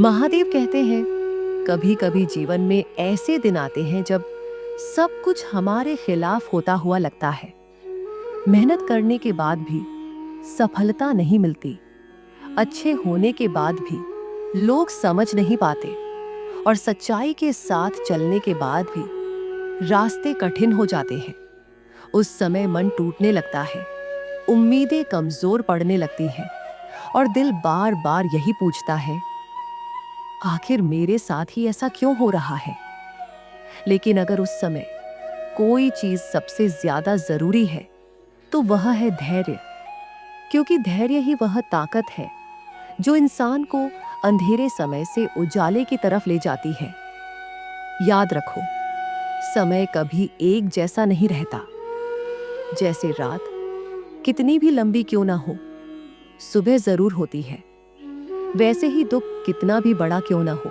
महादेव कहते हैं, कभी कभी जीवन में ऐसे दिन आते हैं जब सब कुछ हमारे खिलाफ होता हुआ लगता है। मेहनत करने के बाद भी सफलता नहीं मिलती। अच्छे होने के बाद भी लोग समझ नहीं पाते और सच्चाई के साथ चलने के बाद भी रास्ते कठिन हो जाते हैं। उस समय मन टूटने लगता है, उम्मीदें कमजोर पड़ने लगती हैं और दिल बार बार यही पूछता है, आखिर मेरे साथ ही ऐसा क्यों हो रहा है। लेकिन अगर उस समय कोई चीज सबसे ज्यादा जरूरी है तो वह है धैर्य, क्योंकि धैर्य ही वह ताकत है जो इंसान को अंधेरे समय से उजाले की तरफ ले जाती है। याद रखो, समय कभी एक जैसा नहीं रहता। जैसे रात कितनी भी लंबी क्यों ना हो, सुबह जरूर होती है। वैसे ही दुख कितना भी बड़ा क्यों ना हो,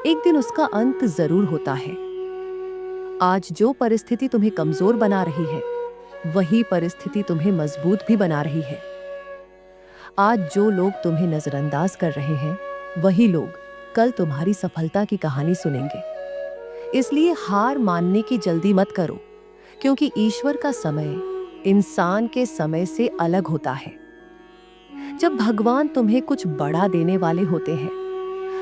एक दिन उसका अंत जरूर होता है। आज जो परिस्थिति तुम्हें कमजोर बना रही है, वही परिस्थिति तुम्हें मजबूत भी बना रही है। आज जो लोग तुम्हें नजरअंदाज कर रहे हैं, वही लोग कल तुम्हारी सफलता की कहानी सुनेंगे। इसलिए हार मानने की जल्दी मत करो, क्योंकि ईश्वर का समय इंसान के समय से अलग होता है। जब भगवान तुम्हें कुछ बड़ा देने वाले होते हैं,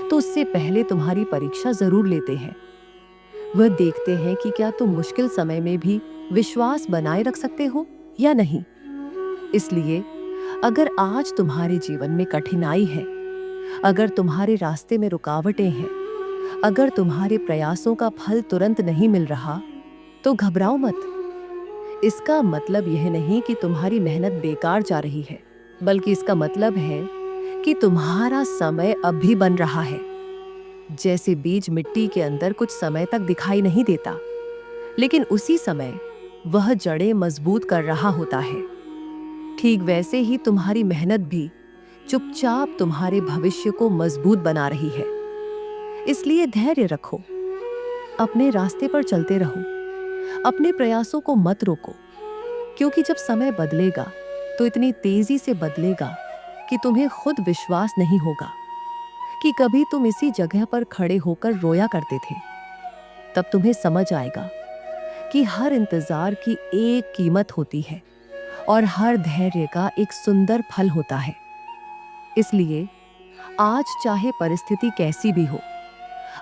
तो उससे पहले तुम्हारी परीक्षा जरूर लेते हैं। वह देखते हैं कि क्या तुम मुश्किल समय में भी विश्वास बनाए रख सकते हो या नहीं। इसलिए अगर आज तुम्हारे जीवन में कठिनाई है, अगर तुम्हारे रास्ते में रुकावटें हैं, अगर तुम्हारे प्रयासों का फल तुरंत नहीं मिल रहा, तो घबराओ मत। इसका मतलब यह नहीं कि तुम्हारी मेहनत बेकार जा रही है, बल्कि इसका मतलब है कि तुम्हारा समय अब भी बन रहा है। जैसे बीज मिट्टी के अंदर कुछ समय तक दिखाई नहीं देता, लेकिन उसी समय वह जड़ें मजबूत कर रहा होता है। ठीक वैसे ही तुम्हारी मेहनत भी चुपचाप तुम्हारे भविष्य को मजबूत बना रही है। इसलिए धैर्य रखो, अपने रास्ते पर चलते रहो, अपने प्रयासों को मत रोको, क्योंकि जब समय बदलेगा तो इतनी तेजी से बदलेगा कि तुम्हें खुद विश्वास नहीं होगा कि कभी तुम इसी जगह पर खड़े होकर रोया करते थे। तब तुम्हें समझ आएगा कि हर इंतजार की एक कीमत होती है और हर धैर्य का एक सुंदर फल होता है। इसलिए आज चाहे परिस्थिति कैसी भी हो,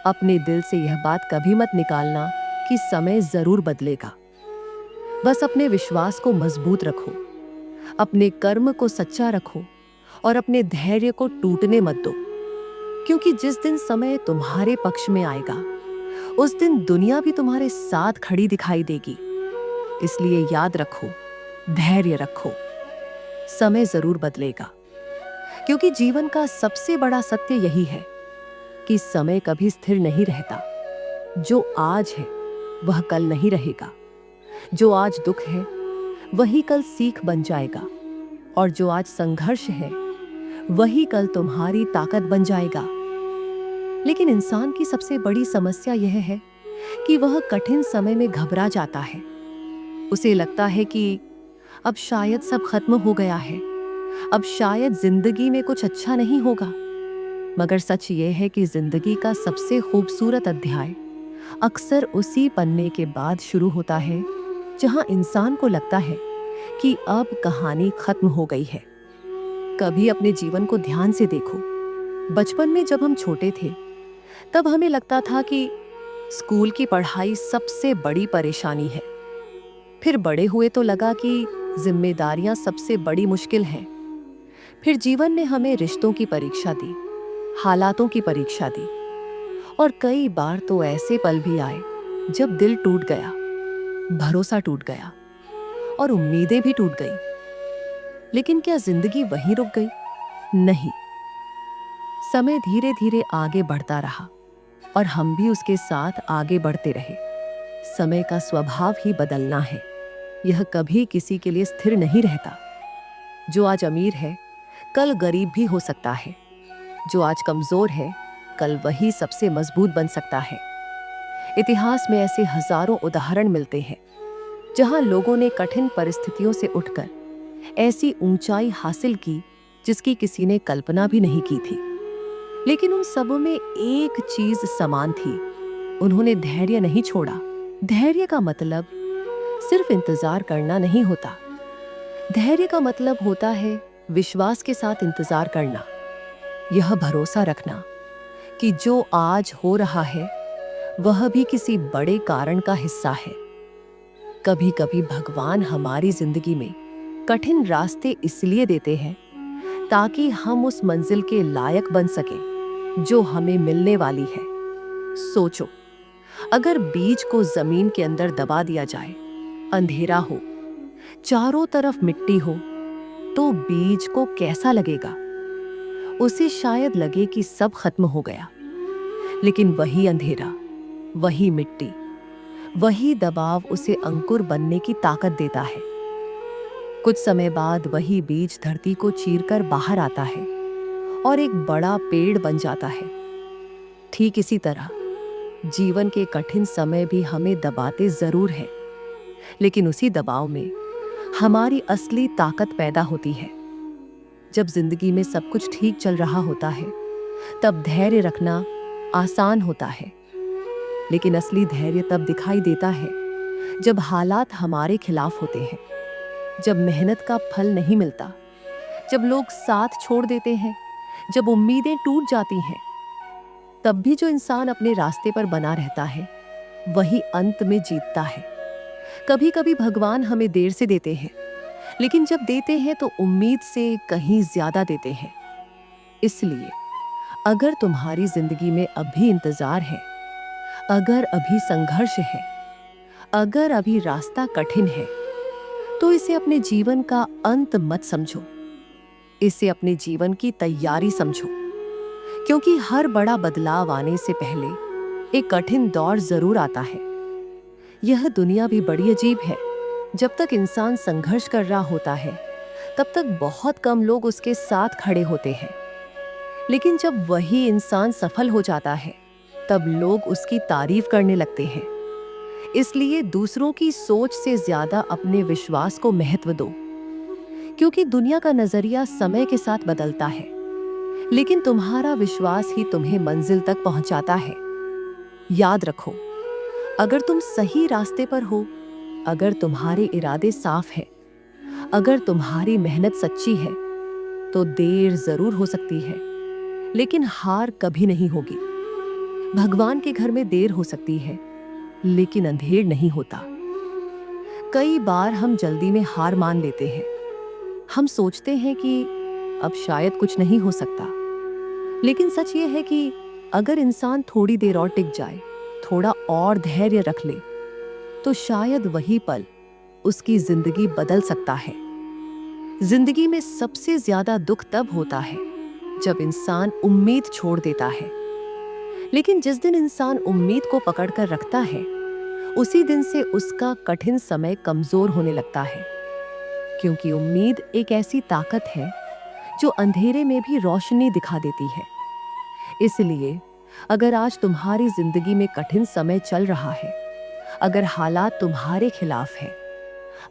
अपने दिल से यह बात कभी मत निकालना कि समय जरूर बदलेगा। बस अपने विश्वास को मजबूत रखो, अपने कर्म को सच्चा रखो और अपने धैर्य को टूटने मत दो, क्योंकि जिस दिन समय तुम्हारे पक्ष में आएगा, उस दिन दुनिया भी तुम्हारे साथ खड़ी दिखाई देगी। इसलिए याद रखो, धैर्य रखो, समय जरूर बदलेगा। क्योंकि जीवन का सबसे बड़ा सत्य यही है कि समय कभी स्थिर नहीं रहता। जो आज है वह कल नहीं रहेगा। जो आज दुख है वही कल सीख बन जाएगा, और जो आज संघर्ष है वही कल तुम्हारी ताकत बन जाएगा। लेकिन इंसान की सबसे बड़ी समस्या यह है कि वह कठिन समय में घबरा जाता है। उसे लगता है कि अब शायद सब खत्म हो गया है, अब शायद जिंदगी में कुछ अच्छा नहीं होगा। मगर सच ये है कि जिंदगी का सबसे खूबसूरत अध्याय अक्सर उसी पन्ने के बाद शुरू होता है जहां इंसान को लगता है कि अब कहानी खत्म हो गई है। कभी अपने जीवन को ध्यान से देखो। बचपन में जब हम छोटे थे, तब हमें लगता था कि स्कूल की पढ़ाई सबसे बड़ी परेशानी है। फिर बड़े हुए तो लगा कि जिम्मेदारियां सबसे बड़ी मुश्किल हैं। फिर जीवन ने हमें रिश्तों की परीक्षा दी, हालातों की परीक्षा दी, और कई बार तो ऐसे पल भी आए जब दिल टूट गया, भरोसा टूट गया और उम्मीदें भी टूट गई। लेकिन क्या जिंदगी वहीं रुक गई? नहीं। समय धीरे धीरे आगे बढ़ता रहा और हम भी उसके साथ आगे बढ़ते रहे। समय का स्वभाव ही बदलना है, यह कभी किसी के लिए स्थिर नहीं रहता। जो आज अमीर है, कल गरीब भी हो सकता है। जो आज कमजोर है, कल वही सबसे मजबूत बन सकता है। इतिहास में ऐसे हजारों उदाहरण मिलते हैं जहां लोगों ने कठिन परिस्थितियों से उठकर ऐसी ऊंचाई हासिल की जिसकी किसी ने कल्पना भी नहीं की थी। लेकिन उन सबों में एक चीज समान थी, उन्होंने धैर्य नहीं छोड़ा। धैर्य का मतलब सिर्फ इंतजार करना नहीं होता। धैर्य का मतलब होता है विश्वास के साथ इंतजार करना, यह भरोसा रखना कि जो आज हो रहा है वह भी किसी बड़े कारण का हिस्सा है। कभी कभी भगवान हमारी जिंदगी में कठिन रास्ते इसलिए देते हैं ताकि हम उस मंजिल के लायक बन सकें जो हमें मिलने वाली है। सोचो, अगर बीज को जमीन के अंदर दबा दिया जाए, अंधेरा हो, चारों तरफ मिट्टी हो, तो बीज को कैसा लगेगा? उसे शायद लगे कि सब खत्म हो गया। लेकिन वही अंधेरा, वही मिट्टी, वही दबाव उसे अंकुर बनने की ताकत देता है। कुछ समय बाद वही बीज धरती को चीरकर बाहर आता है और एक बड़ा पेड़ बन जाता है। ठीक इसी तरह जीवन के कठिन समय भी हमें दबाते जरूर है, लेकिन उसी दबाव में हमारी असली ताकत पैदा होती है। जब जिंदगी में सब कुछ ठीक चल रहा होता है, तब धैर्य रखना आसान होता है, लेकिन असली धैर्य तब दिखाई देता है जब हालात हमारे खिलाफ होते हैं, जब मेहनत का फल नहीं मिलता, जब लोग साथ छोड़ देते हैं, जब उम्मीदें टूट जाती हैं। तब भी जो इंसान अपने रास्ते पर बना रहता है, वही अंत में जीतता है। कभी कभी भगवान हमें देर से देते हैं, लेकिन जब देते हैं तो उम्मीद से कहीं ज्यादा देते हैं। इसलिए अगर तुम्हारी जिंदगी में अभी इंतजार है, अगर अभी संघर्ष है, अगर अभी रास्ता कठिन है, तो इसे अपने जीवन का अंत मत समझो, इसे अपने जीवन की तैयारी समझो। क्योंकि हर बड़ा बदलाव आने से पहले एक कठिन दौर जरूर आता है। यह दुनिया भी बड़ी अजीब है। जब तक इंसान संघर्ष कर रहा होता है, तब तक बहुत कम लोग उसके साथ खड़े होते हैं। लेकिन जब वही इंसान सफल हो जाता है, तब लोग उसकी तारीफ करने लगते हैं। इसलिए दूसरों की सोच से ज्यादा अपने विश्वास को महत्व दो, क्योंकि दुनिया का नजरिया समय के साथ बदलता है, लेकिन तुम्हारा विश्वास ही तुम्हें मंजिल तक पहुंचाता है। याद रखो, अगर तुम सही रास्ते पर हो, अगर तुम्हारे इरादे साफ है, अगर तुम्हारी मेहनत सच्ची है, तो देर जरूर हो सकती है, लेकिन हार कभी नहीं होगी। भगवान के घर में देर हो सकती है, लेकिन अंधेर नहीं होता। कई बार हम जल्दी में हार मान लेते हैं। हम सोचते हैं कि अब शायद कुछ नहीं हो सकता, लेकिन सच ये है कि अगर इंसान थोड़ी देर और टिक जाए, थोड़ा और धैर्य रख ले, तो शायद वही पल उसकी जिंदगी बदल सकता है। जिंदगी में सबसे ज्यादा दुख तब होता है जब इंसान उम्मीद छोड़ देता है, लेकिन जिस दिन इंसान उम्मीद को पकड़कर रखता है, उसी दिन से उसका कठिन समय कमजोर होने लगता है। क्योंकि उम्मीद एक ऐसी ताकत है जो अंधेरे में भी रोशनी दिखा देती है। इसलिए अगर आज तुम्हारी जिंदगी में कठिन समय चल रहा है, अगर हालात तुम्हारे खिलाफ है,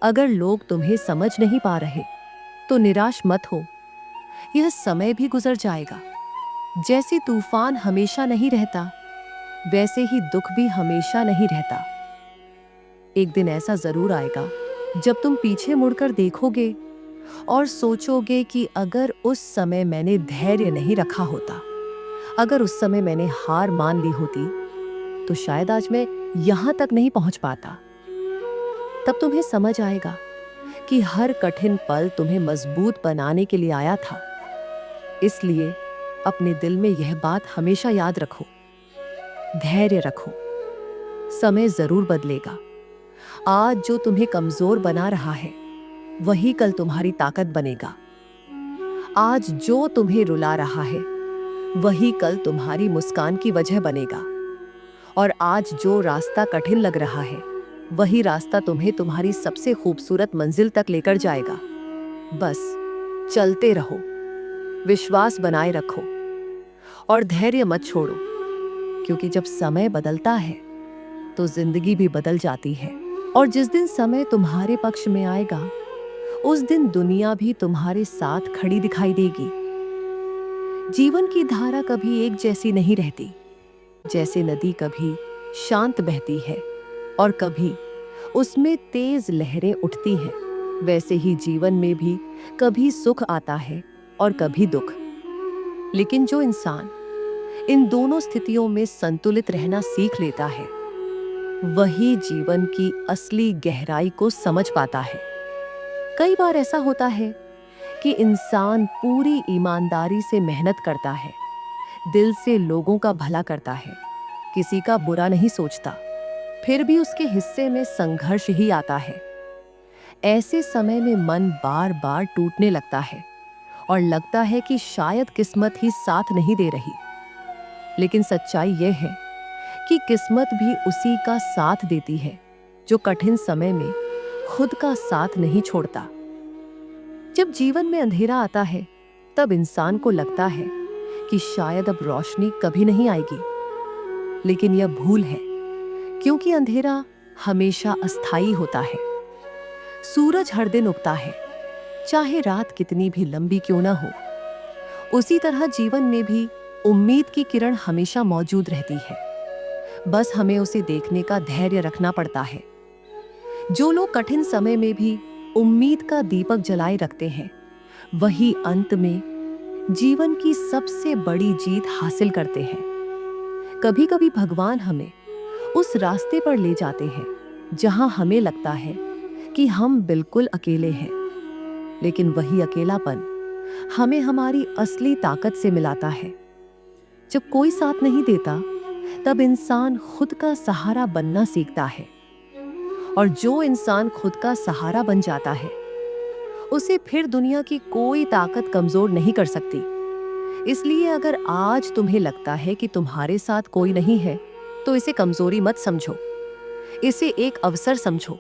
अगर लोग तुम्हें समझ नहीं पा रहे, तो निराश मत हो। यह समय भी गुजर जाएगा। जैसे तूफान हमेशा नहीं रहता, वैसे ही दुख भी हमेशा नहीं रहता। एक दिन ऐसा जरूर आएगा जब तुम पीछे मुड़कर देखोगे और सोचोगे कि अगर उस समय मैंने धैर्य नहीं रखा होता, अगर उस समय मैंने हार मान ली होती, तो शायद आज मैं यहां तक नहीं पहुंच पाता। तब तुम्हें समझ आएगा कि हर कठिन पल तुम्हें मजबूत बनाने के लिए आया था। इसलिए अपने दिल में यह बात हमेशा याद रखो, धैर्य रखो। समय जरूर बदलेगा। आज जो तुम्हें कमजोर बना रहा है, वही कल तुम्हारी ताकत बनेगा। आज जो तुम्हें रुला रहा है, वही कल तुम्हारी मुस्कान की वजह बनेगा। और आज जो रास्ता कठिन लग रहा है, वही रास्ता तुम्हें तुम्हारी सबसे खूबसूरत मंजिल तक लेकर जाएगा। बस चलते रहो, विश्वास बनाए रखो और धैर्य मत छोड़ो, क्योंकि जब समय बदलता है तो जिंदगी भी बदल जाती है। और जिस दिन समय तुम्हारे पक्ष में आएगा, उस दिन दुनिया भी तुम्हारे साथ खड़ी दिखाई देगी। जीवन की धारा कभी एक जैसी नहीं रहती। जैसे नदी कभी शांत बहती है और कभी उसमें तेज लहरें उठती हैं, वैसे ही जीवन में भी कभी सुख आता है और कभी दुख। लेकिन जो इंसान इन दोनों स्थितियों में संतुलित रहना सीख लेता है, वही जीवन की असली गहराई को समझ पाता है। कई बार ऐसा होता है कि इंसान पूरी ईमानदारी से मेहनत करता है, दिल से लोगों का भला करता है, किसी का बुरा नहीं सोचता, फिर भी उसके हिस्से में संघर्ष ही आता है। ऐसे समय में मन बार बार टूटने लगता है और लगता है कि शायद किस्मत ही साथ नहीं दे रही। लेकिन सच्चाई यह है कि किस्मत भी उसी का साथ देती है जो कठिन समय में खुद का साथ नहीं छोड़ता। जब जीवन में अंधेरा आता है, तब इंसान को लगता है कि शायद अब रोशनी कभी नहीं आएगी। लेकिन यह भूल है, क्योंकि अंधेरा हमेशा अस्थायी होता है। सूरज हर दिन उगता है, चाहे रात कितनी भी लंबी क्यों ना हो। उसी तरह जीवन में भी उम्मीद की किरण हमेशा मौजूद रहती है, बस हमें उसे देखने का धैर्य रखना पड़ता है। जो लोग कठिन समय में भी उम्मीद का दीपक जलाए रखते हैं, वही अंत में जीवन की सबसे बड़ी जीत हासिल करते हैं। कभी कभी भगवान हमें उस रास्ते पर ले जाते हैं जहां हमें लगता है कि हम बिल्कुल अकेले हैं, लेकिन वही अकेलापन हमें हमारी असली ताकत से मिलाता है। जब कोई साथ नहीं देता, तब इंसान खुद का सहारा बनना सीखता है, और जो इंसान खुद का सहारा बन जाता है, उसे फिर दुनिया की कोई ताकत कमजोर नहीं कर सकती। इसलिए अगर आज तुम्हें लगता है कि तुम्हारे साथ कोई नहीं है, तो इसे कमजोरी मत समझो, इसे एक अवसर समझो,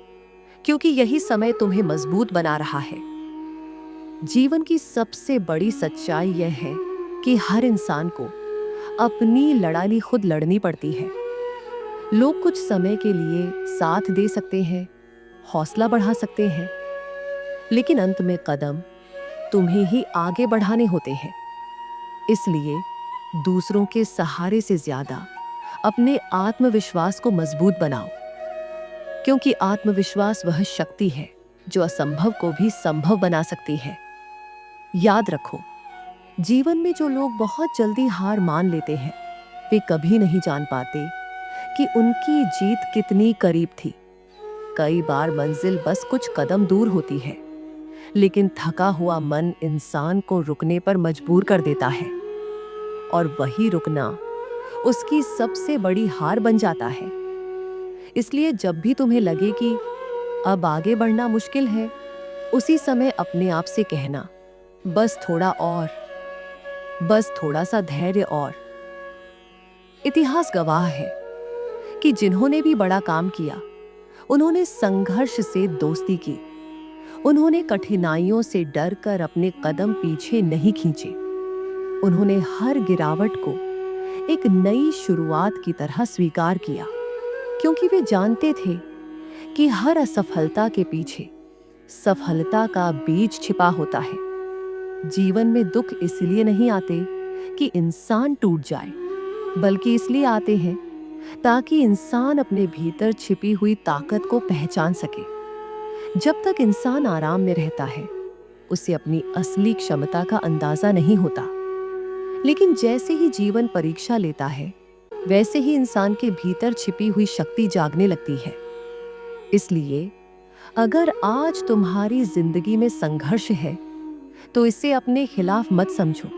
क्योंकि यही समय तुम्हें मजबूत बना रहा है। जीवन की सबसे बड़ी सच्चाई यह है कि हर इंसान को अपनी लड़ाई खुद लड़नी पड़ती है। लोग कुछ समय के लिए साथ दे सकते हैं, हौसला बढ़ा सकते हैं, लेकिन अंत में कदम तुम्हें ही आगे बढ़ाने होते हैं। इसलिए दूसरों के सहारे से ज्यादा अपने आत्मविश्वास को मजबूत बनाओ, क्योंकि आत्मविश्वास वह शक्ति है जो असंभव को भी संभव बना सकती है। याद रखो, जीवन में जो लोग बहुत जल्दी हार मान लेते हैं, वे कभी नहीं जान पाते कि उनकी जीत कितनी करीब थी। कई बार मंजिल बस कुछ कदम दूर होती है, लेकिन थका हुआ मन इंसान को रुकने पर मजबूर कर देता है, और वही रुकना उसकी सबसे बड़ी हार बन जाता है। इसलिए जब भी तुम्हें लगे कि अब आगे बढ़ना मुश्किल है, उसी समय अपने आप से कहना, बस थोड़ा और, बस थोड़ा सा धैर्य और। इतिहास गवाह है कि जिन्होंने भी बड़ा काम किया, उन्होंने संघर्ष से दोस्ती की, उन्होंने कठिनाइयों से डरकर अपने कदम पीछे नहीं खींचे। उन्होंने हर गिरावट को एक नई शुरुआत की तरह स्वीकार किया, क्योंकि वे जानते थे कि हर असफलता के पीछे सफलता का बीज छिपा होता है। जीवन में दुख इसलिए नहीं आते कि इंसान टूट जाए, बल्कि इसलिए आते हैं ताकि इंसान अपने भीतर छिपी हुई ताकत को पहचान सके। जब तक इंसान आराम में रहता है, उसे अपनी असली क्षमता का अंदाजा नहीं होता। लेकिन जैसे ही जीवन परीक्षा लेता है, वैसे ही इंसान के भीतर छिपी हुई शक्ति जागने लगती है। इसलिए अगर आज तुम्हारी जिंदगी में संघर्ष है, तो इसे अपने खिलाफ मत समझो।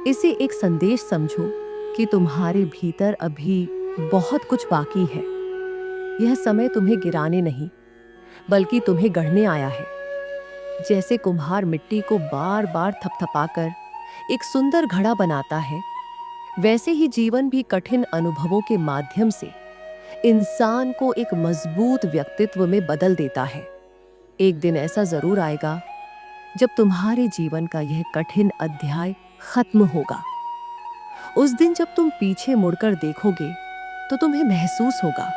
इसे एक संदेश समझो कि तुम्हारे भीतर अभी बहुत कुछ बाकी है। यह समय तुम्हें गिराने नहीं, बल्कि तुम्हें गढ़ने आया है। जैसे कुम्हार मिट्टी को बार बार थपथपाकर एक सुंदर घड़ा बनाता है, वैसे ही जीवन भी कठिन अनुभवों के माध्यम से इंसान को एक मजबूत व्यक्तित्व में बदल देता है। एक दिन ऐसा जरूर आएगा जब तुम्हारे जीवन का यह कठिन अध्याय खत्म होगा। उस दिन जब तुम पीछे मुड़कर देखोगे, तो तुम्हें महसूस होगा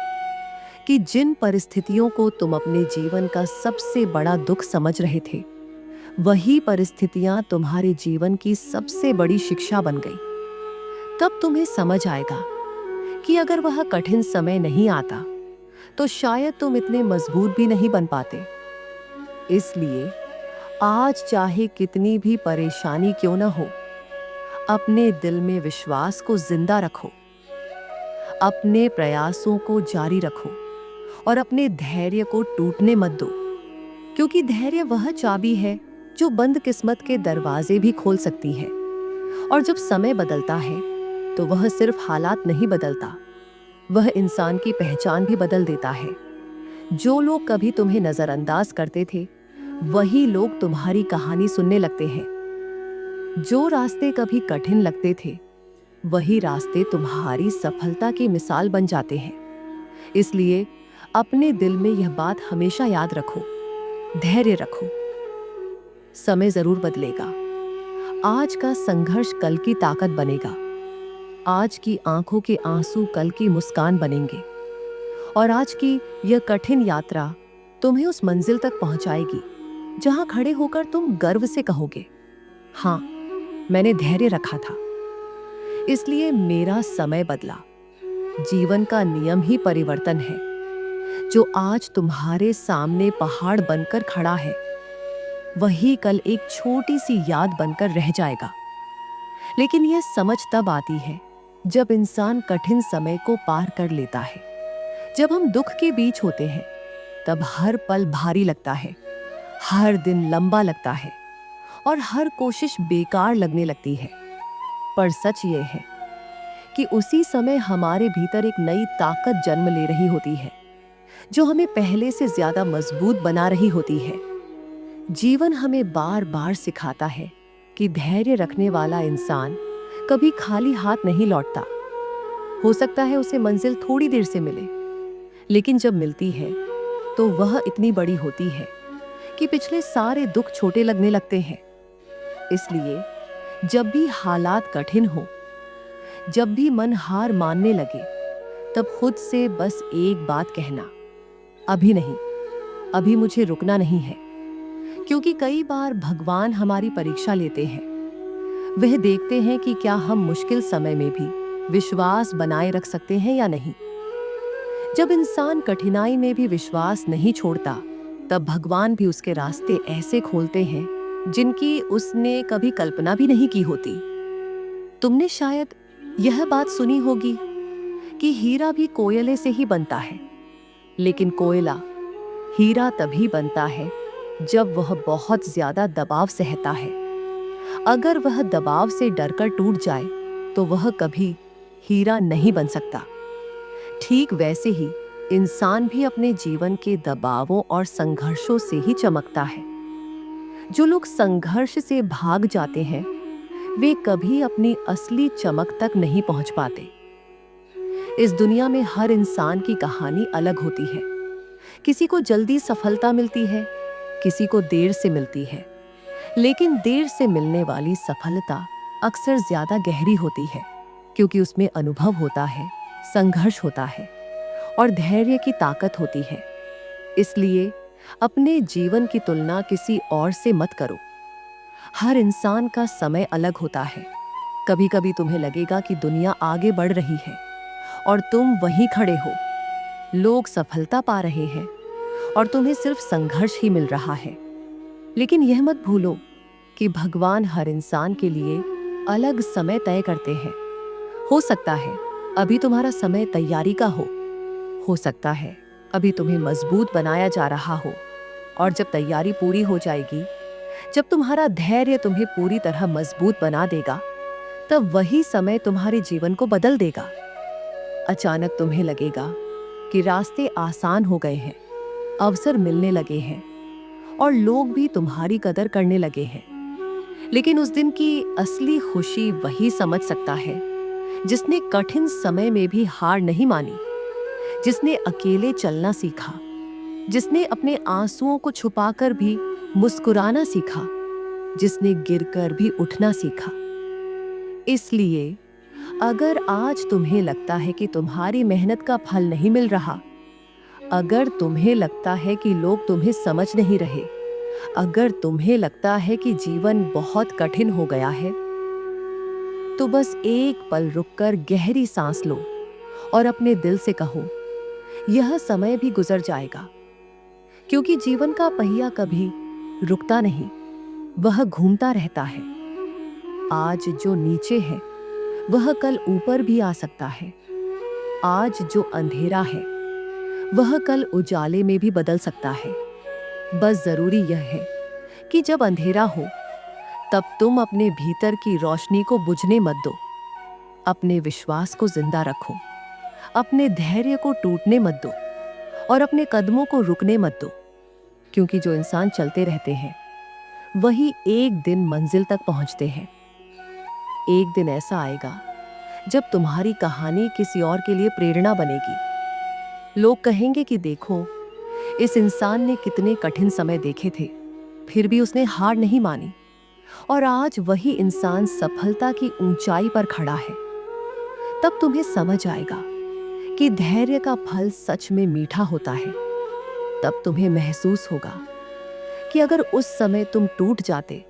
कि जिन परिस्थितियों को तुम अपने जीवन का सबसे बड़ा दुख समझ रहे थे, वही परिस्थितियां तुम्हारे जीवन की सबसे बड़ी शिक्षा बन गई। तब तुम्हें समझ आएगा कि अगर वह कठिन समय नहीं आता तो शायद तुम इतने मजबूत भी नहीं बन पाते। इसलिए आज चाहे कितनी भी परेशानी क्यों न हो, अपने दिल में विश्वास को जिंदा रखो, अपने प्रयासों को जारी रखो और अपने धैर्य को टूटने मत दो, क्योंकि धैर्य वह चाबी है जो बंद किस्मत के दरवाजे भी खोल सकती है। और जब समय बदलता है तो वह सिर्फ हालात नहीं बदलता, वह इंसान की पहचान भी बदल देता है। जो लोग कभी तुम्हें नजरअंदाज करते थे, वही लोग तुम्हारी कहानी सुनने लगते हैं। जो रास्ते कभी कठिन लगते थे, वही रास्ते तुम्हारी सफलता की मिसाल बन जाते हैं। इसलिए अपने दिल में यह बात हमेशा याद रखो, धैर्य रखो। समय जरूर बदलेगा। आज का संघर्ष कल की ताकत बनेगा। आज की आंखों के आंसू कल की मुस्कान बनेंगे और आज की यह कठिन यात्रा तुम्हें उस मंजिल तक पहुंचाएगी जहां खड़े होकर तुम गर्व से कहोगे, हाँ, मैंने धैर्य रखा था, इसलिए मेरा समय बदला। जीवन का नियम ही परिवर्तन है। जो आज तुम्हारे सामने पहाड़ बनकर खड़ा है, वही कल एक छोटी सी याद बनकर रह जाएगा। लेकिन यह समझ तब आती है जब इंसान कठिन समय को पार कर लेता है। जब हम दुख के बीच होते हैं, तब हर पल भारी लगता है, हर दिन लंबा लगता है और हर कोशिश बेकार लगने लगती है। पर सच ये है कि उसी समय हमारे भीतर एक नई ताकत जन्म ले रही होती है, जो हमें पहले से ज्यादा मजबूत बना रही होती है। जीवन हमें बार बार सिखाता है कि धैर्य रखने वाला इंसान कभी खाली हाथ नहीं लौटता। हो सकता है उसे मंजिल थोड़ी देर से मिले, लेकिन जब मिलती है तो वह इतनी बड़ी होती है कि पिछले सारे दुख छोटे लगने लगते हैं। इसलिए जब भी हालात कठिन हो, जब भी मन हार मानने लगे, तब खुद से बस एक बात कहना, अभी नहीं, अभी मुझे रुकना नहीं है। क्योंकि कई बार भगवान हमारी परीक्षा लेते हैं। वह देखते हैं कि क्या हम मुश्किल समय में भी विश्वास बनाए रख सकते हैं या नहीं। जब इंसान कठिनाई में भी विश्वास नहीं छोड़ता, तब भगवान भी उसके रास्ते ऐसे खोलते हैं जिनकी उसने कभी कल्पना भी नहीं की होती। तुमने शायद यह बात सुनी होगी कि हीरा भी कोयले से ही बनता है, लेकिन कोयला हीरा तभी बनता है जब वह बहुत ज्यादा दबाव सहता है। अगर वह दबाव से डरकर टूट जाए तो वह कभी हीरा नहीं बन सकता। ठीक वैसे ही इंसान भी अपने जीवन के दबावों और संघर्षों से ही चमकता है। जो लोग संघर्ष से भाग जाते हैं, वे कभी अपनी असली चमक तक नहीं पहुंच पाते। इस दुनिया में हर इंसान की कहानी अलग होती है। किसी को जल्दी सफलता मिलती है, किसी को देर से मिलती है, लेकिन देर से मिलने वाली सफलता अक्सर ज्यादा गहरी होती है, क्योंकि उसमें अनुभव होता है, संघर्ष होता है और धैर्य की ताकत होती है। इसलिए अपने जीवन की तुलना किसी और से मत करो। हर इंसान का समय अलग होता है। कभी कभी तुम्हें लगेगा कि दुनिया आगे बढ़ रही है और तुम वहीं खड़े हो। लोग सफलता पा रहे हैं और तुम्हें सिर्फ संघर्ष ही मिल रहा है। लेकिन यह मत भूलो कि भगवान हर इंसान के लिए अलग समय तय करते हैं। हो सकता है अभी तुम्हारा समय तैयारी का हो सकता है अभी तुम्हें मजबूत बनाया जा रहा हो, और जब तैयारी पूरी हो जाएगी, जब तुम्हारा धैर्य तुम्हें पूरी तरह मजबूत बना देगा, तब वही समय तुम्हारे जीवन को बदल देगा। अचानक तुम्हें लगेगा कि रास्ते आसान हो गए हैं, अवसर मिलने लगे हैं और लोग भी तुम्हारी कदर करने लगे हैं। लेकिन उस दिन की असली खुशी वही समझ सकता है जिसने कठिन समय में भी हार नहीं मानी, जिसने अकेले चलना सीखा, जिसने अपने आंसुओं को छुपाकर भी मुस्कुराना सीखा, जिसने गिरकर भी उठना सीखा। इसलिए अगर आज तुम्हें लगता है कि तुम्हारी मेहनत का फल नहीं मिल रहा, अगर तुम्हें लगता है कि लोग तुम्हें समझ नहीं रहे, अगर तुम्हें लगता है कि जीवन बहुत कठिन हो गया है, तो बस एक पल रुककर गहरी सांस लो और अपने दिल से कहो, यह समय भी गुजर जाएगा। क्योंकि जीवन का पहिया कभी रुकता नहीं, वह घूमता रहता है। आज जो नीचे है, वह कल ऊपर भी आ सकता है। आज जो अंधेरा है, वह कल उजाले में भी बदल सकता है। बस जरूरी यह है कि जब अंधेरा हो, तब तुम अपने भीतर की रोशनी को बुझने मत दो। अपने विश्वास को जिंदा रखो, अपने धैर्य को टूटने मत दो और अपने कदमों को रुकने मत दो। क्योंकि जो इंसान चलते रहते हैं, वही एक दिन मंजिल तक पहुंचते हैं। एक दिन ऐसा आएगा जब तुम्हारी कहानी किसी और के लिए प्रेरणा बनेगी। लोग कहेंगे कि देखो, इस इंसान ने कितने कठिन समय देखे थे, फिर भी उसने हार नहीं मानी और आज वही इंसान सफलता की ऊंचाई पर खड़ा है। तब तुम्हें समझ आएगा कि धैर्य का फल सच में मीठा होता है। तब तुम्हें महसूस होगा कि अगर उस समय तुम टूट जाते,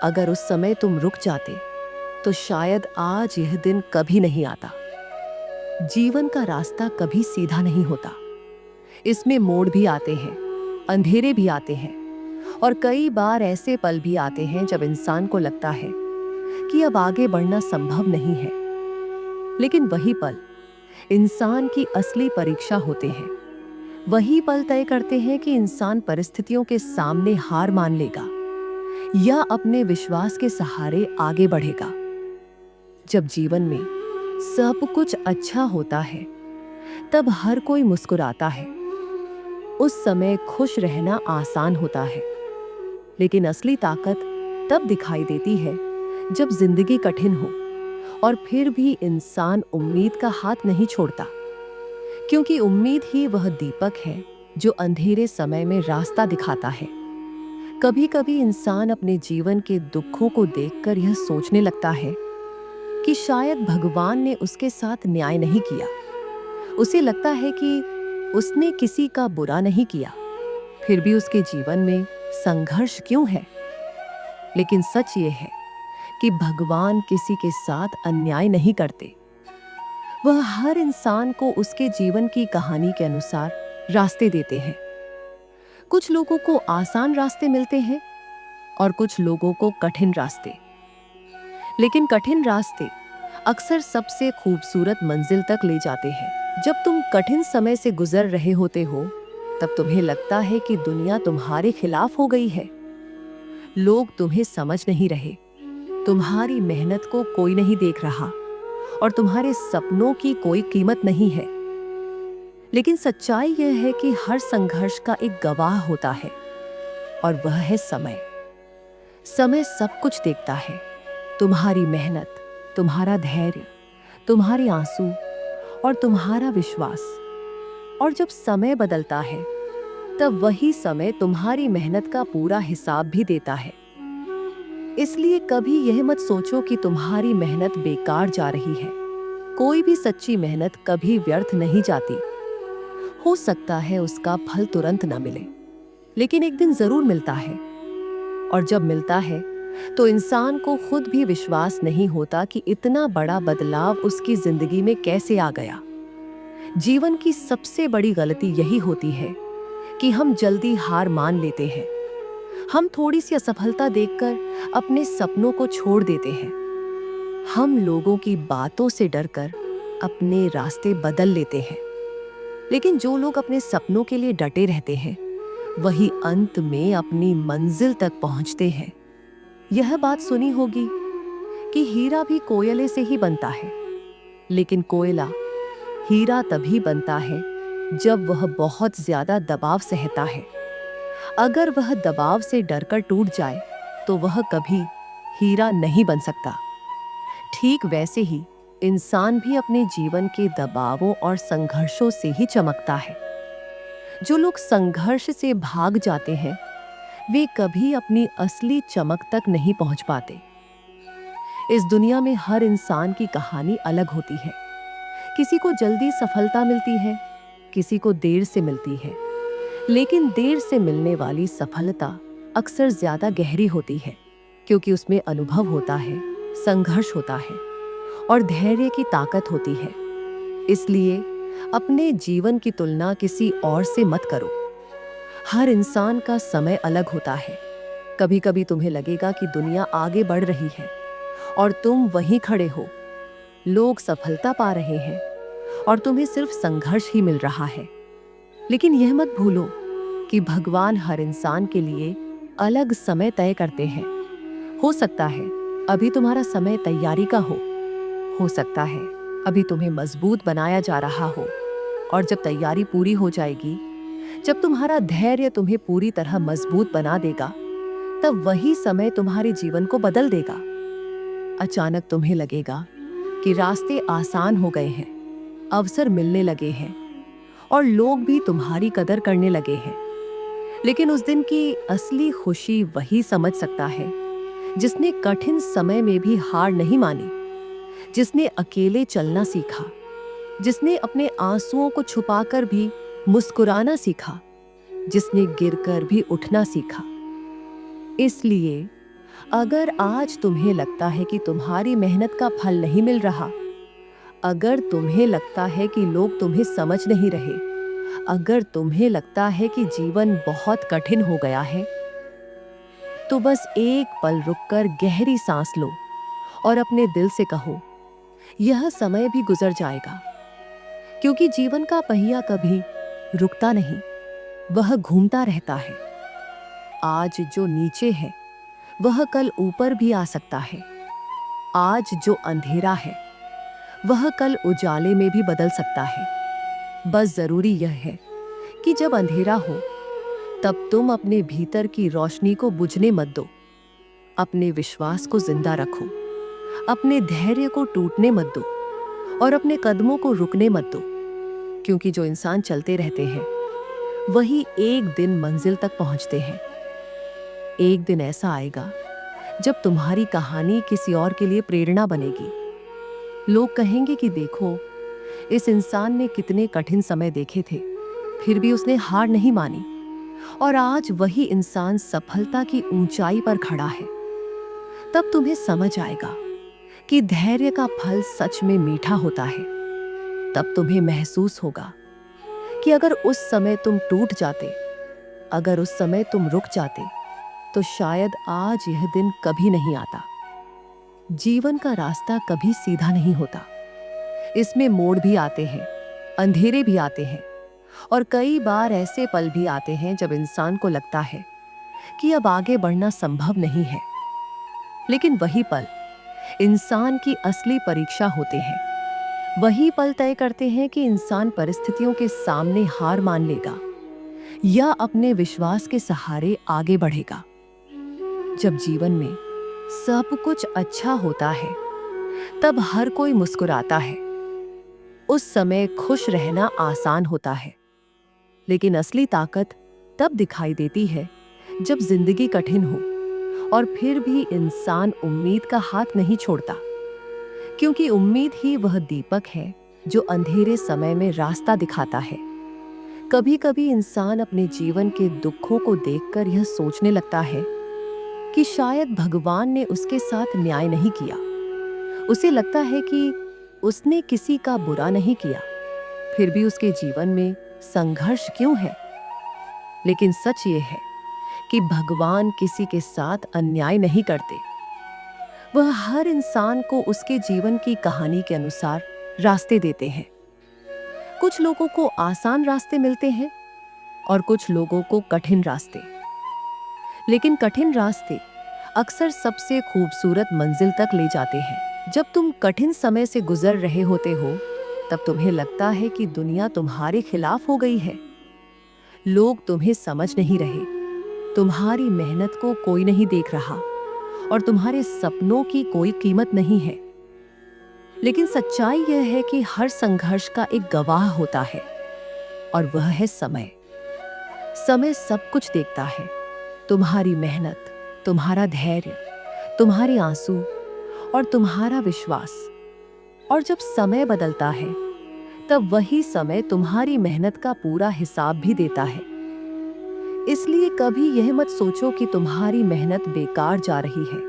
अगर उस समय तुम रुक जाते, तो शायद आज यह दिन कभी नहीं आता। जीवन का रास्ता कभी सीधा नहीं होता। इसमें मोड़ भी आते हैं, अंधेरे भी आते हैं और कई बार ऐसे पल भी आते हैं जब इंसान को लगता है कि अब आगे बढ़ना संभव नहीं है। लेकिन वही पल इंसान की असली परीक्षा होते हैं। वही पल तय करते हैं कि इंसान परिस्थितियों के सामने हार मान लेगा या अपने विश्वास के सहारे आगे बढ़ेगा। जब जीवन में सब कुछ अच्छा होता है, तब हर कोई मुस्कुराता है। उस समय खुश रहना आसान होता है। लेकिन असली ताकत तब दिखाई देती है जब जिंदगी कठिन हो और फिर भी इंसान उम्मीद का हाथ नहीं छोड़ता। क्योंकि उम्मीद ही वह दीपक है जो अंधेरे समय में रास्ता दिखाता है। कभी कभी इंसान अपने जीवन के दुखों को देखकर यह सोचने लगता है कि शायद भगवान ने उसके साथ न्याय नहीं किया। उसे लगता है कि उसने किसी का बुरा नहीं किया, फिर भी उसके जीवन में संघर्ष क्यों है। लेकिन सच ये है कि भगवान किसी के साथ अन्याय नहीं करते। वह हर इंसान को उसके जीवन की कहानी के अनुसार रास्ते देते हैं। कुछ लोगों को आसान रास्ते मिलते हैं और कुछ लोगों को कठिन रास्ते। लेकिन कठिन रास्ते अक्सर सबसे खूबसूरत मंजिल तक ले जाते हैं। जब तुम कठिन समय से गुजर रहे होते हो, तब तुम्हें लगता है कि दुनिया तुम्हारे खिलाफ हो गई है। लोग तुम्हें समझ नहीं रहे, तुम्हारी मेहनत को कोई नहीं देख रहा और तुम्हारे सपनों की कोई कीमत नहीं है। लेकिन सच्चाई यह है कि हर संघर्ष का एक गवाह होता है और वह है समय। समय सब कुछ देखता है, तुम्हारी मेहनत, तुम्हारा धैर्य, तुम्हारे आंसू और तुम्हारा विश्वास। और जब समय बदलता है, तब वही समय तुम्हारी मेहनत का पूरा हिसाब भी देता है। इसलिए कभी यह मत सोचो कि तुम्हारी मेहनत बेकार जा रही है। कोई भी सच्ची मेहनत कभी व्यर्थ नहीं जाती। हो सकता है उसका फल तुरंत न मिले, लेकिन एक दिन जरूर मिलता है। और जब मिलता है, तो इंसान को खुद भी विश्वास नहीं होता कि इतना बड़ा बदलाव उसकी जिंदगी में कैसे आ गया। जीवन की सबसे बड़ी गलती यही होती है कि हम जल्दी हार मान लेते हैं। हम थोड़ी सी असफलता देखकर अपने सपनों को छोड़ देते हैं। हम लोगों की बातों से डरकर अपने रास्ते बदल लेते हैं। लेकिन जो लोग अपने सपनों के लिए डटे रहते हैं, वही अंत में अपनी मंजिल तक पहुंचते हैं। यह बात सुनी होगी कि हीरा भी कोयले से ही बनता है, लेकिन कोयला हीरा तभी बनता है जब वह बहुत ज्यादा दबाव सहता है। अगर वह दबाव से डरकर टूट जाए, तो वह कभी हीरा नहीं बन सकता। ठीक वैसे ही इंसान भी अपने जीवन के दबावों और संघर्षों से ही चमकता है। जो लोग संघर्ष से भाग जाते हैं, वे कभी अपनी असली चमक तक नहीं पहुंच पाते। इस दुनिया में हर इंसान की कहानी अलग होती है। किसी को जल्दी सफलता मिलती है, किसी को देर से मिलती है। लेकिन देर से मिलने वाली सफलता अक्सर ज्यादा गहरी होती है, क्योंकि उसमें अनुभव होता है, संघर्ष होता है और धैर्य की ताकत होती है। इसलिए अपने जीवन की तुलना किसी और से मत करो। हर इंसान का समय अलग होता है। कभी कभी तुम्हें लगेगा कि दुनिया आगे बढ़ रही है और तुम वहीं खड़े हो। लोग सफलता पा रहे हैं और तुम्हें सिर्फ संघर्ष ही मिल रहा है। लेकिन यह मत भूलो कि भगवान हर इंसान के लिए अलग समय तय करते हैं। हो सकता है अभी तुम्हारा समय तैयारी का हो सकता है अभी तुम्हें मजबूत बनाया जा रहा हो, और जब तैयारी पूरी हो जाएगी, जब तुम्हारा धैर्य तुम्हें पूरी तरह मजबूत बना देगा, तब वही समय तुम्हारे जीवन को बदल देगा। अचानक तुम्हें लगेगा कि रास्ते आसान हो गए हैं, अवसर मिलने लगे हैं और लोग भी तुम्हारी कदर करने लगे हैं। लेकिन उस दिन की असली खुशी वही समझ सकता है जिसने कठिन समय में भी हार नहीं मानी, जिसने अकेले चलना सीखा, जिसने अपने आंसुओं को छुपाकर भी मुस्कुराना सीखा, जिसने गिरकर भी उठना सीखा। इसलिए अगर आज तुम्हें लगता है कि तुम्हारी मेहनत का फल नहीं मिल रहा, अगर तुम्हें लगता है कि लोग तुम्हें समझ नहीं रहे, अगर तुम्हें लगता है कि जीवन बहुत कठिन हो गया है, तो बस एक पल रुककर गहरी सांस लो और अपने दिल से कहो, यह समय भी गुजर जाएगा। क्योंकि जीवन का पहिया कभी रुकता नहीं, वह घूमता रहता है। आज जो नीचे है वह कल ऊपर भी आ सकता है। आज जो अंधेरा है वह कल उजाले में भी बदल सकता है। बस जरूरी यह है कि जब अंधेरा हो तब तुम अपने भीतर की रोशनी को बुझने मत दो। अपने विश्वास को जिंदा रखो, अपने धैर्य को टूटने मत दो और अपने कदमों को रुकने मत दो। क्योंकि जो इंसान चलते रहते हैं वही एक दिन मंजिल तक पहुंचते हैं। एक दिन ऐसा आएगा जब तुम्हारी कहानी किसी और के लिए प्रेरणा बनेगी। लोग कहेंगे कि देखो, इस इंसान ने कितने कठिन समय देखे थे, फिर भी उसने हार नहीं मानी, और आज वही इंसान सफलता की ऊंचाई पर खड़ा है। तब तुम्हें समझ आएगा कि धैर्य का फल सच में मीठा होता है। तब तुम्हें महसूस होगा कि अगर उस समय तुम टूट जाते, अगर उस समय तुम रुक जाते, तो शायद आज यह दिन कभी नहीं आता। जीवन का रास्ता कभी सीधा नहीं होता। इसमें मोड़ भी आते हैं, अंधेरे भी आते हैं, और कई बार ऐसे पल भी आते हैं जब इंसान को लगता है कि अब आगे बढ़ना संभव नहीं है। लेकिन वही पल इंसान की असली परीक्षा होते हैं। वही पल तय करते हैं कि इंसान परिस्थितियों के सामने हार मान लेगा या अपने विश्वास के सहारे आगे बढ़ेगा। जब जीवन में सब कुछ अच्छा होता है, तब हर कोई मुस्कुराता है। उस समय खुश रहना आसान होता है। लेकिन असली ताकत तब दिखाई देती है जब जिंदगी कठिन हो और फिर भी इंसान उम्मीद का हाथ नहीं छोड़ता। क्योंकि उम्मीद ही वह दीपक है जो अंधेरे समय में रास्ता दिखाता है। कभी कभी इंसान अपने जीवन के दुखों को देखकर यह सोचने लगता है कि शायद भगवान ने उसके साथ न्याय नहीं किया। उसे लगता है कि उसने किसी का बुरा नहीं किया, फिर भी उसके जीवन में संघर्ष क्यों है। लेकिन सच ये है कि भगवान किसी के साथ अन्याय नहीं करते। वह हर इंसान को उसके जीवन की कहानी के अनुसार रास्ते देते हैं। कुछ लोगों को आसान रास्ते मिलते हैं और कुछ लोगों को कठिन रास्ते। लेकिन कठिन रास्ते अक्सर सबसे खूबसूरत मंजिल तक ले जाते हैं। जब तुम कठिन समय से गुजर रहे होते हो, तब तुम्हें लगता है कि दुनिया तुम्हारे खिलाफ हो गई है। लोग तुम्हें समझ नहीं रहे, तुम्हारी मेहनत को कोई नहीं देख रहा और तुम्हारे सपनों की कोई कीमत नहीं है। लेकिन सच्चाई यह है कि हर संघर्ष का एक गवाह होता है, और वह है समय। समय सब कुछ देखता है, तुम्हारी मेहनत, तुम्हारा धैर्य, तुम्हारे आंसू और तुम्हारा विश्वास। और जब समय बदलता है, तब वही समय तुम्हारी मेहनत का पूरा हिसाब भी देता है। इसलिए कभी यह मत सोचो कि तुम्हारी मेहनत बेकार जा रही है।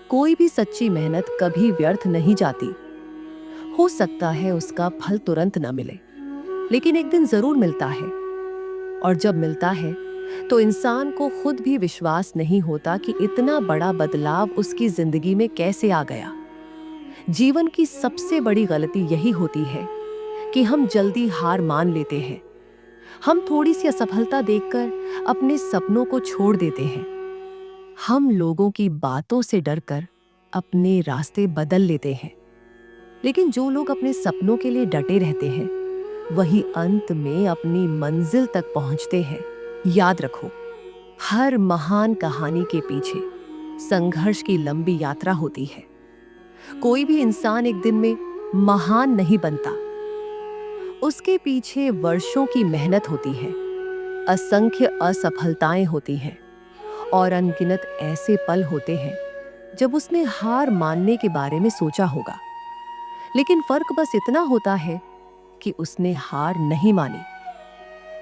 कोई भी सच्ची मेहनत कभी व्यर्थ नहीं जाती। हो सकता है उसका फल तुरंत न मिले, लेकिन एक दिन जरूर मिलता है। और जब मिलता है तो इंसान को खुद भी विश्वास नहीं होता कि इतना बड़ा बदलाव उसकी जिंदगी में कैसे आ गया। जीवन की सबसे बड़ी गलती यही होती है कि हम जल्दी हार मान लेते हैं। हम थोड़ी सी असफलता देखकर अपने सपनों को छोड़ देते हैं। हम लोगों की बातों से डरकर अपने रास्ते बदल लेते हैं। लेकिन जो लोग अपने सपनों के लिए डटे रहते हैं, वही अंत में अपनी मंजिल तक पहुंचते हैं। याद रखो, हर महान कहानी के पीछे संघर्ष की लंबी यात्रा होती है। कोई भी इंसान एक दिन में महान नहीं बनता। उसके पीछे वर्षों की मेहनत होती है, असंख्य असफलताएं होती हैं और अनगिनत ऐसे पल होते हैं जब उसने हार मानने के बारे में सोचा होगा। लेकिन फर्क बस इतना होता है कि उसने हार नहीं मानी।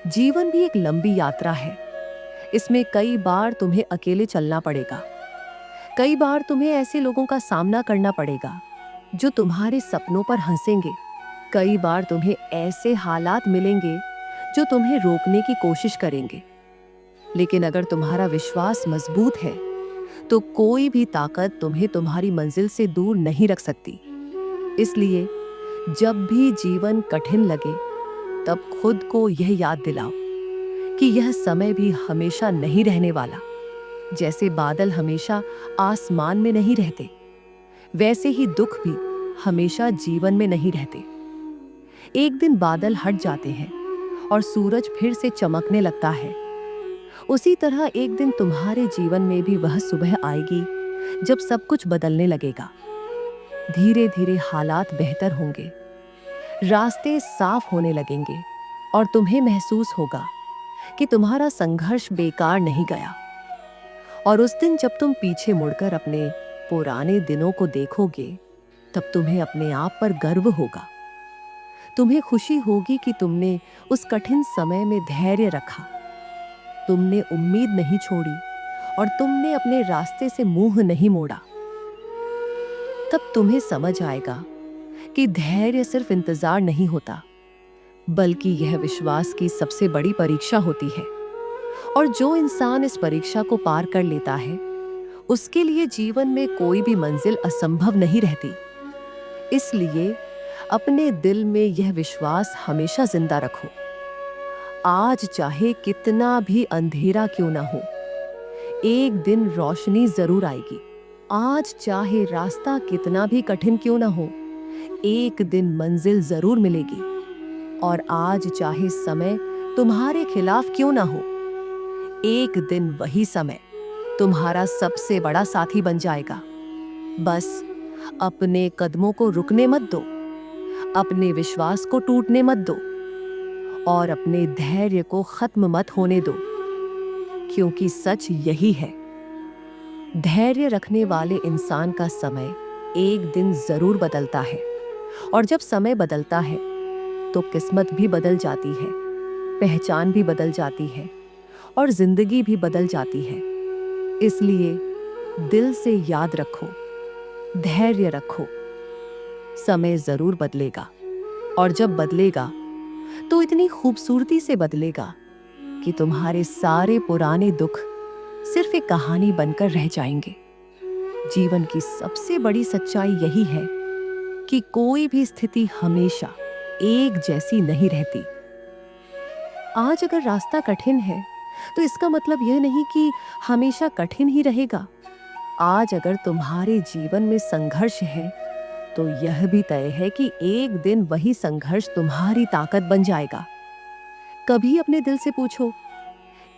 जीवन भी एक लंबी यात्रा है। इसमें कई बार तुम्हें अकेले चलना पड़ेगा। कई बार तुम्हें ऐसे लोगों का सामना करना पड़ेगा जो तुम्हारे सपनों पर हंसेंगे। कई बार तुम्हें ऐसे हालात मिलेंगे जो तुम्हें रोकने की कोशिश करेंगे। लेकिन अगर तुम्हारा विश्वास मजबूत है तो कोई भी ताकत तुम्हें तुम्हारी मंजिल से दूर नहीं रख सकती। इसलिए जब भी जीवन कठिन लगे, तब खुद को यह याद दिलाओ कि यह समय भी हमेशा नहीं रहने वाला। जैसे बादल हमेशा आसमान में नहीं रहते, वैसे ही दुख भी हमेशा जीवन में नहीं रहते। एक दिन बादल हट जाते हैं और सूरज फिर से चमकने लगता है। उसी तरह एक दिन तुम्हारे जीवन में भी वह सुबह आएगी जब सब कुछ बदलने लगेगा। धीरे धीरे हालात बेहतर होंगे, रास्ते साफ होने लगेंगे और तुम्हें महसूस होगा कि तुम्हारा संघर्ष बेकार नहीं गया। और उस दिन जब तुम पीछे मुड़कर अपने पुराने दिनों को देखोगे, तब तुम्हें अपने आप पर गर्व होगा। तुम्हें खुशी होगी कि तुमने उस कठिन समय में धैर्य रखा, तुमने उम्मीद नहीं छोड़ी और तुमने अपने रास्ते से मुंह नहीं मोड़ा। तब तुम्हें समझ आएगा कि धैर्य सिर्फ इंतजार नहीं होता, बल्कि यह विश्वास की सबसे बड़ी परीक्षा होती है। और जो इंसान इस परीक्षा को पार कर लेता है, उसके लिए जीवन में कोई भी मंजिल असंभव नहीं रहती। इसलिए अपने दिल में यह विश्वास हमेशा जिंदा रखो। आज चाहे कितना भी अंधेरा क्यों ना हो, एक दिन रोशनी जरूर आएगी। आज चाहे रास्ता कितना भी कठिन क्यों ना हो, एक दिन मंजिल जरूर मिलेगी। और आज चाहे समय तुम्हारे खिलाफ क्यों ना हो, एक दिन वही समय तुम्हारा सबसे बड़ा साथी बन जाएगा। बस अपने कदमों को रुकने मत दो, अपने विश्वास को टूटने मत दो और अपने धैर्य को खत्म मत होने दो, क्योंकि सच यही है, धैर्य रखने वाले इंसान का समय एक दिन जरूर बदलता है। और जब समय बदलता है तो किस्मत भी बदल जाती है, पहचान भी बदल जाती है और जिंदगी भी बदल जाती है। इसलिए दिल से याद रखो, धैर्य रखो, समय जरूर बदलेगा। और जब बदलेगा तो इतनी खूबसूरती से बदलेगा कि तुम्हारे सारे पुराने दुख सिर्फ एक कहानी बनकर रह जाएंगे। जीवन की सबसे बड़ी सच्चाई यही है कि कोई भी स्थिति हमेशा एक जैसी नहीं रहती। आज अगर रास्ता कठिन है तो इसका मतलब यह नहीं कि हमेशा कठिन ही रहेगा। आज अगर तुम्हारे जीवन में संघर्ष है तो यह भी तय है कि एक दिन वही संघर्ष तुम्हारी ताकत बन जाएगा। कभी अपने दिल से पूछो,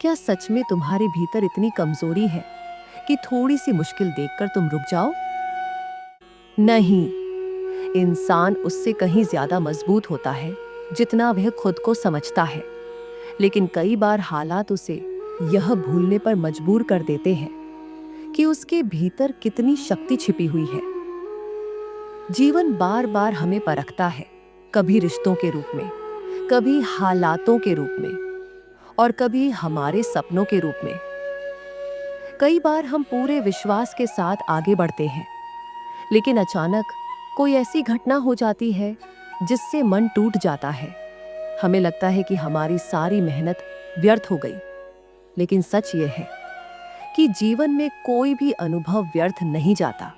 क्या सच में तुम्हारे भीतर इतनी कमजोरी है कि थोड़ी सी मुश्किल देखकर तुम रुक जाओ? नहीं, इंसान उससे कहीं ज्यादा मजबूत होता है जितना वह खुद को समझता है। लेकिन कई बार हालात उसे यह भूलने पर मजबूर कर देते हैं कि उसके भीतर कितनी शक्ति छिपी हुई है। जीवन बार बार हमें परखता है, कभी रिश्तों के रूप में, कभी हालातों के रूप में, और कभी हमारे सपनों के रूप में। कई बार हम पूरे विश्वास के साथ आगे बढ़ते हैं, लेकिन अचानक कोई ऐसी घटना हो जाती है जिससे मन टूट जाता है। हमें लगता है कि हमारी सारी मेहनत व्यर्थ हो गई। लेकिन सच ये है कि जीवन में कोई भी अनुभव व्यर्थ नहीं जाता।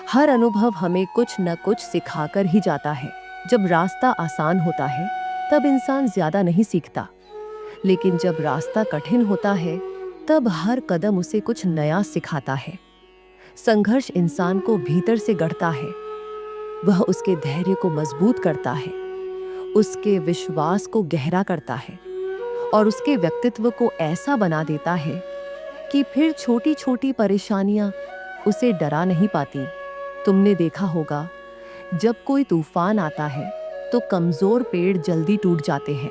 हर अनुभव हमें कुछ न कुछ सिखाकर ही जाता है। जब रास्ता आसान होता है तब इंसान ज्यादा नहीं सीखता, लेकिन जब रास्ता कठिन होता है तब हर कदम उसे कुछ नया सिखाता है। संघर्ष इंसान को भीतर से गढ़ता है। वह उसके धैर्य को मजबूत करता है, उसके विश्वास को गहरा करता है और उसके व्यक्तित्व को ऐसा बना देता है कि फिर छोटी छोटी परेशानियां उसे डरा नहीं पाती। तुमने देखा होगा, जब कोई तूफान आता है तो कमजोर पेड़ जल्दी टूट जाते हैं,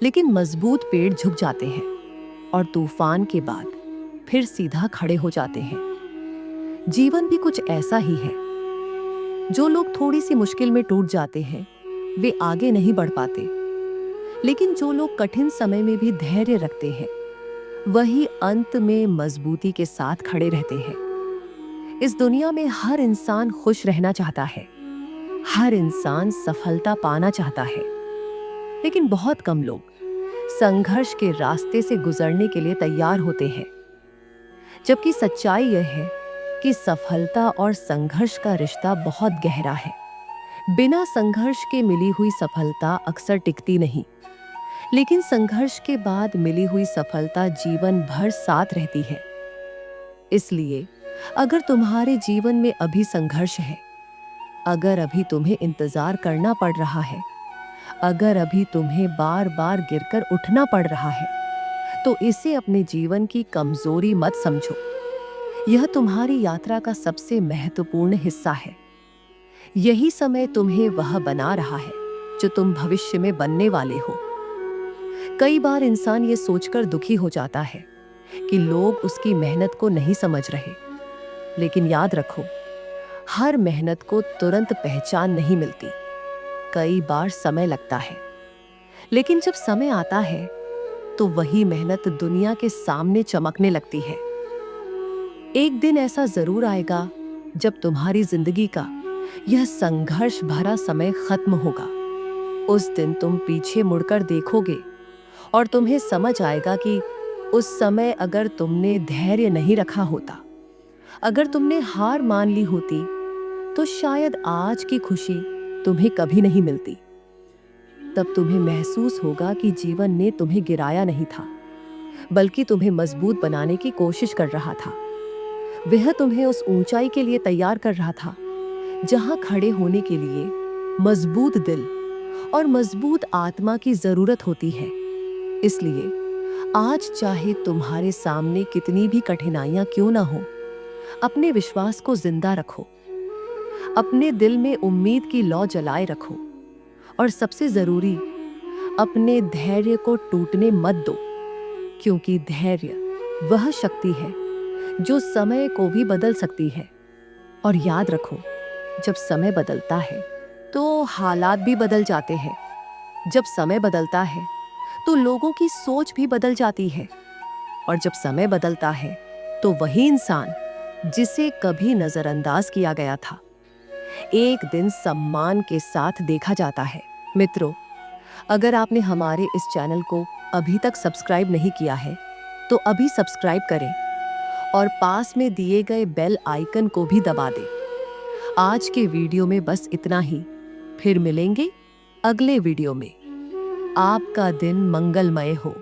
लेकिन मजबूत पेड़ झुक जाते हैं और तूफान के बाद फिर सीधा खड़े हो जाते हैं। जीवन भी कुछ ऐसा ही है। जो लोग थोड़ी सी मुश्किल में टूट जाते हैं वे आगे नहीं बढ़ पाते, लेकिन जो लोग कठिन समय में भी धैर्य रखते हैं वही अंत में मजबूती के साथ खड़े रहते हैं। इस दुनिया में हर इंसान खुश रहना चाहता है, हर इंसान सफलता पाना चाहता है, लेकिन बहुत कम लोग संघर्ष के रास्ते से गुजरने के लिए तैयार होते हैं। जबकि सच्चाई यह है कि सफलता और संघर्ष का रिश्ता बहुत गहरा है। बिना संघर्ष के मिली हुई सफलता अक्सर टिकती नहीं, लेकिन संघर्ष के बाद मिली हुई सफलता जीवन भर साथ रहती है। इसलिए अगर तुम्हारे जीवन में अभी संघर्ष है, अगर अभी तुम्हें इंतजार करना पड़ रहा है, अगर अभी तुम्हें बार बार गिरकर उठना पड़ रहा है, तो इसे अपने जीवन की कमजोरी मत समझो। यह तुम्हारी यात्रा का सबसे महत्वपूर्ण हिस्सा है। यही समय तुम्हें वह बना रहा है जो तुम भविष्य में बनने वाले हो। कई बार इंसान ये सोचकर दुखी हो जाता है कि लोग उसकी मेहनत को नहीं समझ रहे, लेकिन याद रखो, हर मेहनत को तुरंत पहचान नहीं मिलती। कई बार समय लगता है, लेकिन जब समय आता है तो वही मेहनत दुनिया के सामने चमकने लगती है। एक दिन ऐसा जरूर आएगा जब तुम्हारी जिंदगी का यह संघर्ष भरा समय खत्म होगा। उस दिन तुम पीछे मुड़कर देखोगे और तुम्हें समझ आएगा कि उस समय अगर तुमने धैर्य नहीं रखा होता, अगर तुमने हार मान ली होती, तो शायद आज की खुशी तुम्हें कभी नहीं मिलती। तब तुम्हें महसूस होगा कि जीवन ने तुम्हें गिराया नहीं था, बल्कि तुम्हें मजबूत बनाने की कोशिश कर रहा था। वह तुम्हें उस ऊंचाई के लिए तैयार कर रहा था जहां खड़े होने के लिए मजबूत दिल और मजबूत आत्मा की जरूरत होती है। इसलिए आज चाहे तुम्हारे सामने कितनी भी कठिनाइयां क्यों ना हो, अपने विश्वास को जिंदा रखो, अपने दिल में उम्मीद की लौ जलाए रखो और सबसे जरूरी, अपने धैर्य को टूटने मत दो, क्योंकि धैर्य वह शक्ति है जो समय को भी बदल सकती है। और याद रखो, जब समय बदलता है तो हालात भी बदल जाते हैं। जब समय बदलता है तो लोगों की सोच भी बदल जाती है, और जब समय बदलता है तो वही इंसान जिसे कभी नजरअंदाज किया गया था, एक दिन सम्मान के साथ देखा जाता है। मित्रों, अगर आपने हमारे इस चैनल को अभी तक सब्सक्राइब नहीं किया है तो अभी सब्सक्राइब करें और पास में दिए गए बेल आइकन को भी दबा दें। आज के वीडियो में बस इतना ही। फिर मिलेंगे अगले वीडियो में। आपका दिन मंगलमय हो।